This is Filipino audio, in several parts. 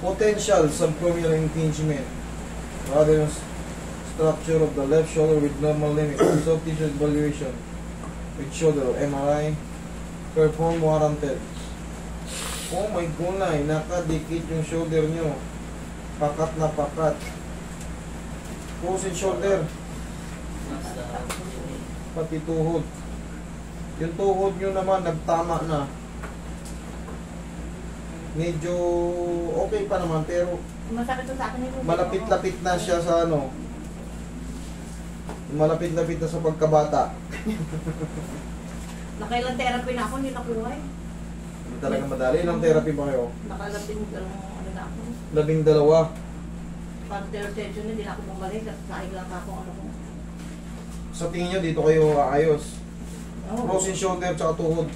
Potential subclavian impingement. Rather than structure of the left shoulder with normal limit. Soft tissue evaluation with shoulder MRI. Perform warranted. Oh my gulay, nakadikit yung shoulder nyo. Pakat na pakat. Frozen shoulder. Pati tuhod. Yung tuhod nyo naman, nagtama na. Medyo okay pa naman, pero masakit to sa akin yung malapit-lapit na siya sa ano. Malapit-lapit na sa pagkabata. Nakailang therapy na ako, hindi nakuha eh. Hindi talaga madali. Ilang therapy ba kayo? Nakalabing ano na ako. 12. Pag third session, hindi na ako bumalik. At saing lang ako ano ko. Sa tingin nyo, dito kayo aayos. Oh. Frozen shoulder tsaka tuhod.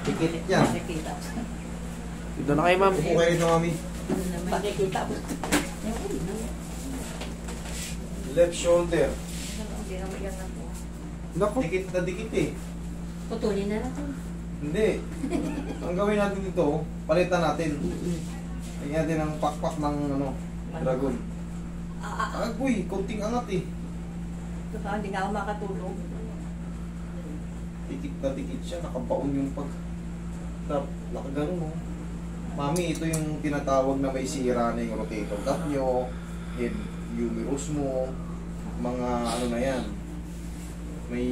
Tikit yan. Nakikita. Dito na kayo, ma'am. Upo kayo rito, mami. Nakikita po. Left shoulder. Hindi naman yan ako. Naku. Dikit na dikit eh. Putulin na natin. Hindi. Ang gawin natin dito, palitan natin. Lagyan natin ang pakpak ng ano, dragon. Agoy, konting angat eh. Baka hindi nga ako makatulog. Dikit na dikit siya, nakabaon yung pag... Nakagano mo. Mami, ito yung tinatawag na may sira na yung rotator cuff nyo, head humerus mo, mga ano na yan. May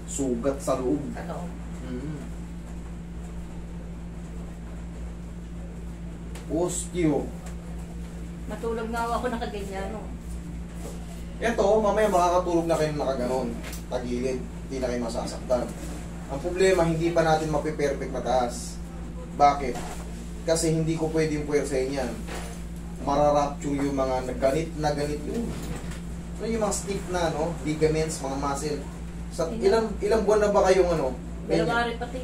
sugat sa loob. Ano? Osteo. Matulog na ako nakaganyan. No? Ito, mamaya makakatulog na kayo nakaganon. Tagilid, hindi na kayo masasaktan. Ang problema, hindi pa natin mapiperfect mataas. Bakit? Kasi hindi ko pwedeng puwersahin yan. Mararapture yung mga ganit na ganit yun. So yung mga stiff na, no? Ligaments, mga muscle. Sa ilang buwan na ba kayong ano? January pati.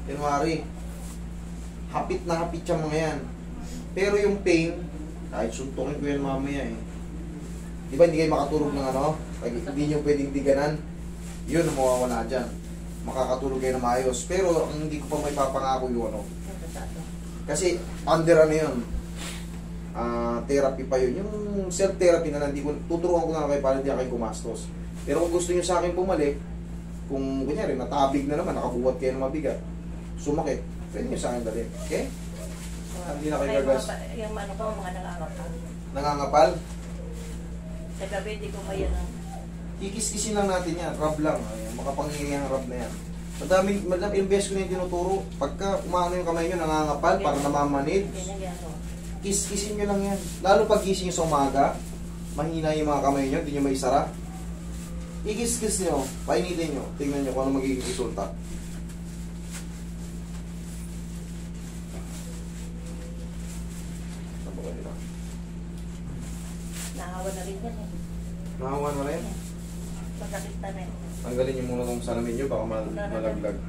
January. Hapit na hapit yung mga yan. Pero yung pain, kahit suntukin ko yan mamaya eh. Di ba hindi kayo makatulog ng ano? Hindi nyo pwedeng diganan. Yun ang mawawala dyan. Makakatulog kayo na maayos. Pero ang hindi ko pa may papangako yung ano. Kasi under ano yun. Therapy pa yun. Yung self-therapy na hindi ko, tuturuan ko na kayo para hindi kayo gumastos. Pero kung gusto nyo sa akin bumalik, kung kunyari natabig na naman, nakabuhat kayo ng mabigat, sumakit, pwede nyo sa akin dalhin. Okay? Hindi na kayo gagas. Yung ano ko, mga nangangapal. Nangangapal? Sa gabi, hindi ko kaya na. Kikis-kisin lang natin yan, rub lang. Ayan, makapangyayang rub na yan. Madaming invest ko na yung tinuturo. Pagka umano yung kamay nyo, nangangapal, para namamanid, kiss-kissin nyo lang yan. Lalo pag gising nyo sa umaga, mahina yung mga kamay nyo, hindi nyo maisara. I-kiss-kiss nyo, painitin nyo, tingnan nyo kung ano magiging resulta. Nahawa na rin yan eh. Nahawa na rin? Masakit na rin. Tanggalin nyo muna itong salamin nyo, baka malaglag.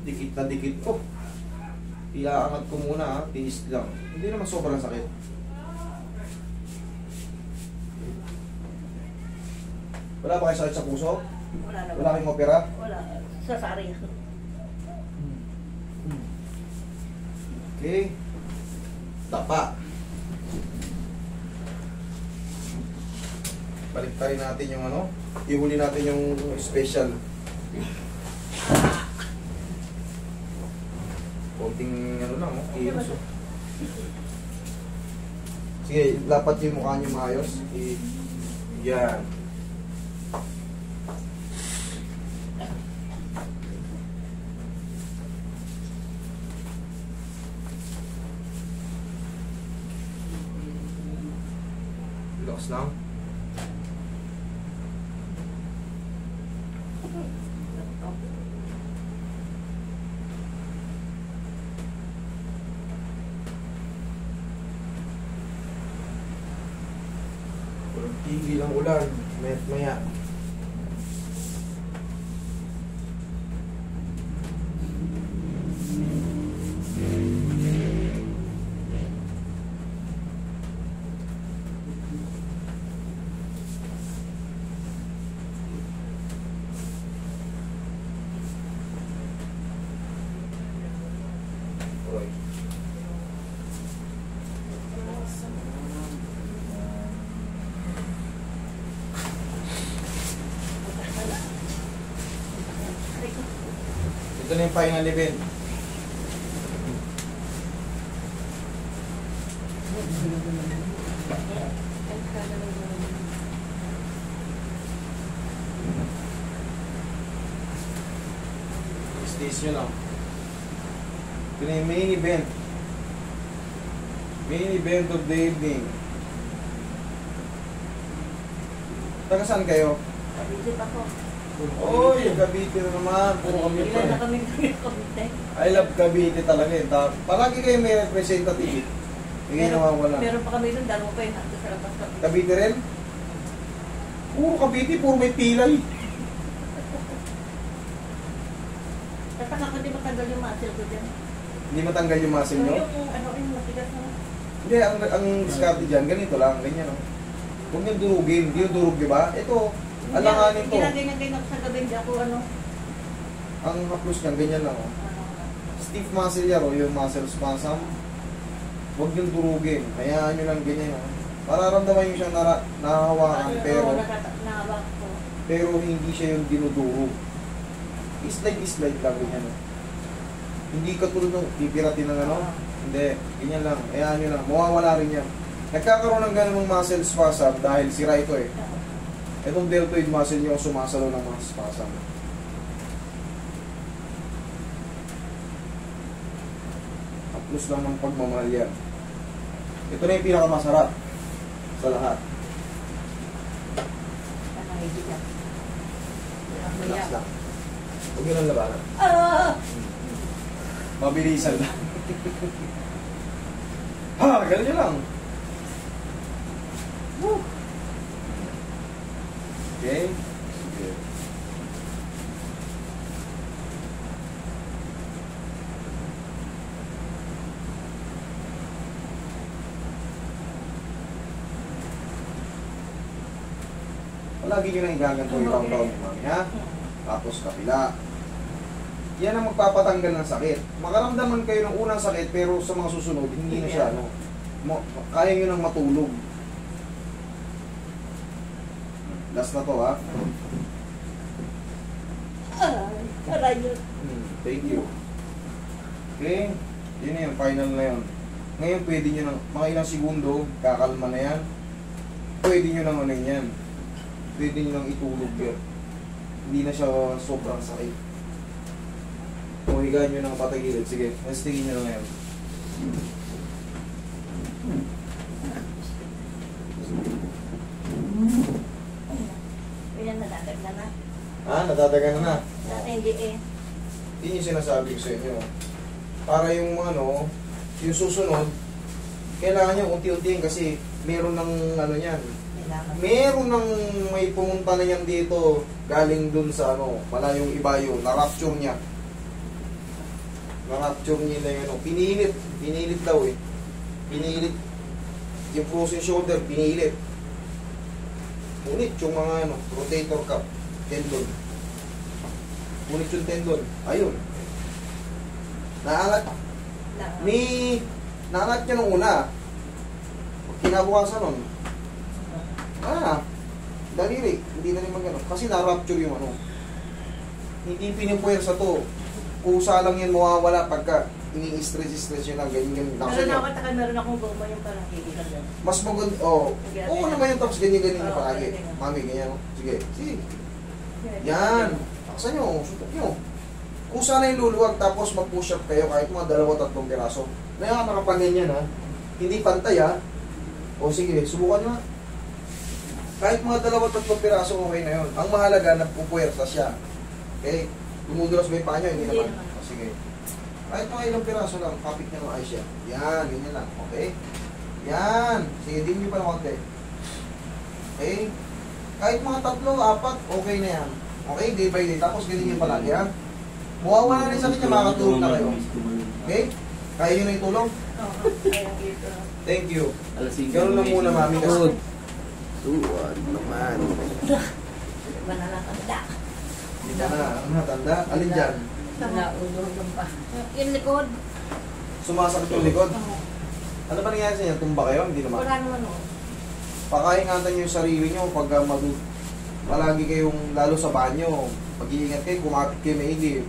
Dikit na dikit po. Iaangat ko muna ha, tiis lang. Hindi naman sobrang sakit. Wala ba kayo sakit sa puso? Wala na. Wala kayong opera? Wala. Sa sari. Okay. Tapa. Baliktarin natin yung ano. Ihuli natin yung special. Konting ano lang, oh. Kilos, oh. Sige, lapat yung mukha nyo maayos. Yan. Relax lang. Tigil ang ulan. Mayat maya. Roy. Ito na yung final event. Stage nyo lang. Ito na yung main event. Main event of the evening. Taga saan kayo? Pabisip ako. Oy, Cavite na naman. Puro kami pa. Ilan na kami kumite. I love Cavite talaga eh. Palagi kayo may representative. Hindi nawawala. Meron pa kami doon, dalawa pa yun. Nandun sa labas kami. Cavite rin? Puro Cavite, puro may pilay. Tataka ko di matanggal yung muscle ko dyan. Hindi matanggal yung muscle nyo? Yung ano, yung matigas na. Hindi, ang diskarte dyan, ganito lang, ganyan o. Huwag nyo durugin, hindi yung durug, di ba? Ito, alanganin to. Ginagay-gay sa gabi, hindi ako ano. Ang haplos niyan, ganyan lang o. Stiff muscle yan o, yung muscle spasm. Huwag nyo durugin, hayaan nyo lang ganyan o. Mararamdaman nyo siyang nahahawakan, Nahawak ko. pero hindi siya yung dinudurog. Slide lang ganyan o. Hindi katulad ng pipiratin ng ano. Hindi, ganyan lang. Hayaan nyo lang, mawawala rin yan. Nagkakaroon ng ganun muscle spasm dahil sira ito eh. Itong deltoid muscle nyo sumasalo ng mga spasm. Haplos lang ng pagmamahal yan. Ito na yung pinakamasarap sa lahat. Relax lang. Huwag yun ang labanan. Mabilisan lang. Ha! Ganun nyo lang. Woo! Okay? Sige. Palagi nyo nang igaganto yung round-round ni Mami, ha? Tapos kapila. Yan ang magpapatanggal ng sakit. Makaramdaman kayo ng unang sakit, pero sa mga susunod, hindi na siya, ano, kaya nyo nang matulog. Last na to, ha? Aray yun. Thank you. Okay? Yun na yun, final na yun. Ngayon, pwede nyo nang, mga ilang segundo, kakalma na yan. Pwede nyo nang ano yan. Pwede nyo nang itulog yan. Hindi na siya sobrang sakit. O higaan nyo ng patagilid. Sige, nestingin nyo na ngayon. Yan, nadadagnan na. Nadadagan na. Dati hindi eh. Yun yung sinasabi ko sa inyo. Para yung ano, yung susunod, kailangan nyo unti-untiin kasi meron ng ano yan. Meron ng may pumunta na yan dito galing dun sa ano, malayong ibayo, na-rapture niya. Na-rapture niya na yun. Pinilit daw eh. Pinilit. Yung frozen shoulder, pinilit. Ngunit yung mga ano, rotator cuff, tendon. Ngunit yung tendon, ayun. Naangat. Naangat niya nung una. Kinabukasan nun. Daliri. Hindi na rin mag-ano. Kasi na-rapture yung ano. Hindi pinipuwersa to. Kusa lang yan mawawala pagka ini-stress yun lang, ganyan-ganyan. Meron akong goma yung parang higilan yan. Mas maganda, oo naman yung tapos ganyan-ganyan yung palagi. Mami, ganyan, no? Sige. Yan. Taksan nyo, suntok nyo. Kusa na yung luluwag, tapos mag-push up kayo kahit mga 2-3 piraso. Ngayon, nakapanganyan ha. Hindi pantay ha. O sige, subukan nyo ha. Kahit mga 2-3 piraso, okay na yun. Ang mahalaga, nagpupuwersa siya. Okay? Dumudulas ba yung paa nyo? Hindi naman. O sige. Kahit mga ilang piraso lang, kapit nyo ng ayos yan. Yan, ganyan lang. Okay? Yan. Sige, din nyo pa ng konti. Okay? Kahit mga 3, 4, okay na yan. Okay, day by day. Tapos ganyan yung palagi, ha? Mawawala na rin sakit niya, makakatulog na kayo. Okay? Kaya nyo na yung tulong? Oo, kaya dito. Thank you. Alasing Ganun lang muna, mami. Kasi Tuwan naman. Iba na lang ang da. hindi ka na, matanda. Alin dyan? Naulog pa. Yung likod. Sumasakit yung likod. Oo. Ano ba nangyari sa inyo? Tumba kayo? Hindi naman. Wala naman o. Pakaingatan nyo yung sarili nyo pag palagi kayong, lalo sa banyo, mag-iingat kayo, kumapit kayo maigi.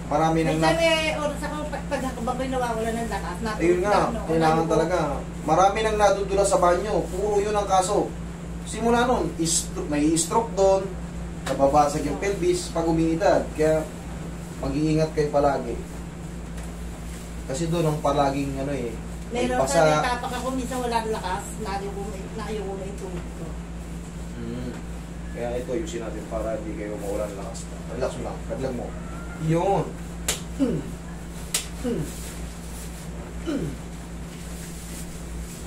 Marami nang Minsan oras ako pagkakababay nawawala ng lakas. Ayun nga, kailangan talaga. Marami nang nadudula sa banyo, puro yun ang kaso. Simula nun, may stroke doon, nababasag yung pelvis pag umiidad. Kaya mag-iingat kayo palagi. Kasi doon ang palaging ano eh, may Meron basa. sa tapak ako, minsan wala ng lakas. Naayo ko na ito. Kaya ito, ayusin natin para hindi kayo mawalan ng lakas. Relax mo lang, kadlag mo. Yun.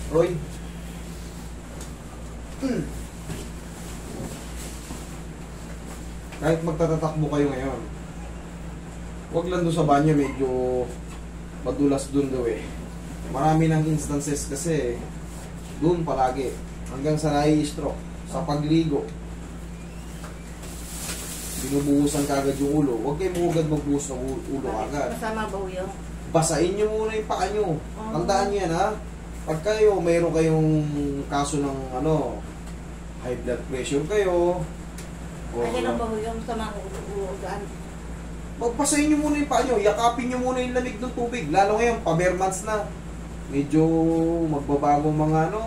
Roy. Kahit magtatatakbo kayo ngayon, huwag lang doon sa banyo, medyo madulas doon daw eh. Marami ng instances kasi doon palagi hanggang sa nai-stroke sa pagligo. Binubuhusan kagad yung ulo. Huwag kayo mugad magbuhos ng ulo agad. Masama ba yun? Basahin nyo muna yung paa nyo. Tandaan nyo yan, ha? Pag kayo, mayroon kayong kaso ng high blood pressure kayo, Ay, lang ba yung sama ulo-ulogan? pagpasahin nyo muna yung paa nyo. Yakapin nyo muna yung lamig ng tubig. Lalo ngayon, pa-bare months na. Medyo magbabago mga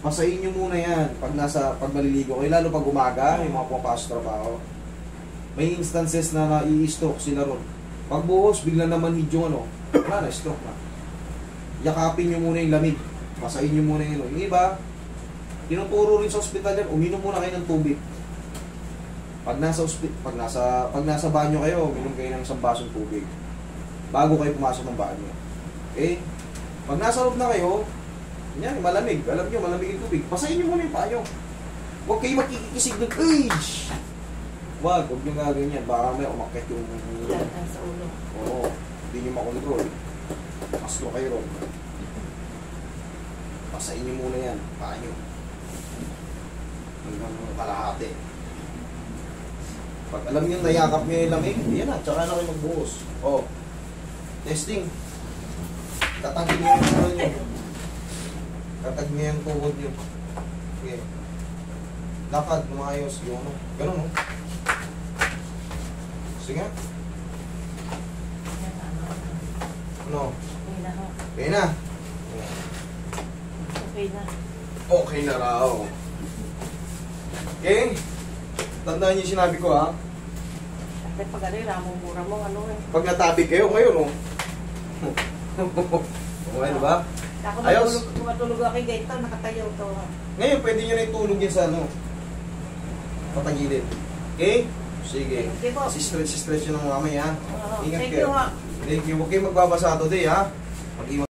pasahin nyo muna yan pag maliligo kayo. Lalo pag umaga, yung mga pumapasok trabaho. May instances na nai-stroke sila ron. Pagbuhos, bigla naman hid yung wala na, stroke na. Yakapin nyo muna yung lamig. Pasahin nyo muna yung Yung iba, tinuturo rin sa ospital yan, uminom muna kayo ng tubig. Pag nasa banyo kayo, uminom kayo ng isang basong tubig. Bago kayo pumasok ng banyo. Okay? Pag nasa loob na kayo, yan, malamig. Alam nyo, malamig yung tubig. Pasahin nyo muna yung paa nyo. Huwag kayo makikisig ng huwag nyo gagawin yan. Baka may umakit yung Yan sa ulo. oo, hindi nyo makontrol. Maslo kayo ron. Pasahin nyo muna yan, paa nyo. Hanggang kalahati. Pag alam nyo, nayakap nyo yung lamig, yan na, tsaka na kayo magbuhos. Oh, testing. Tatagin nyo yung tuhod nyo. Tatag nyo yung tuhod nyo. Okay. Lakad, lumayos, yung ganun, no? Sige nga. Ano? Okay na ho. Okay na. Okay na. Okay na raw. Okay? Tandaan niyo yung sinabi ko, ha? Kasi pag mura mo, Pag natabi kayo ngayon, oh. Okay, diba? Ako Ayos. matulog ako kay ganito, nakatayo to. Ngayon, pwede nyo na itulog yan sa patagilid. Okay? Sige. Sige po. Si stretch nyo ng mamay, ha? Oo. Ingat Thank kayo. you, ha. Thank you. Huwag kayong magbabasa today, ha? Mag-iwan.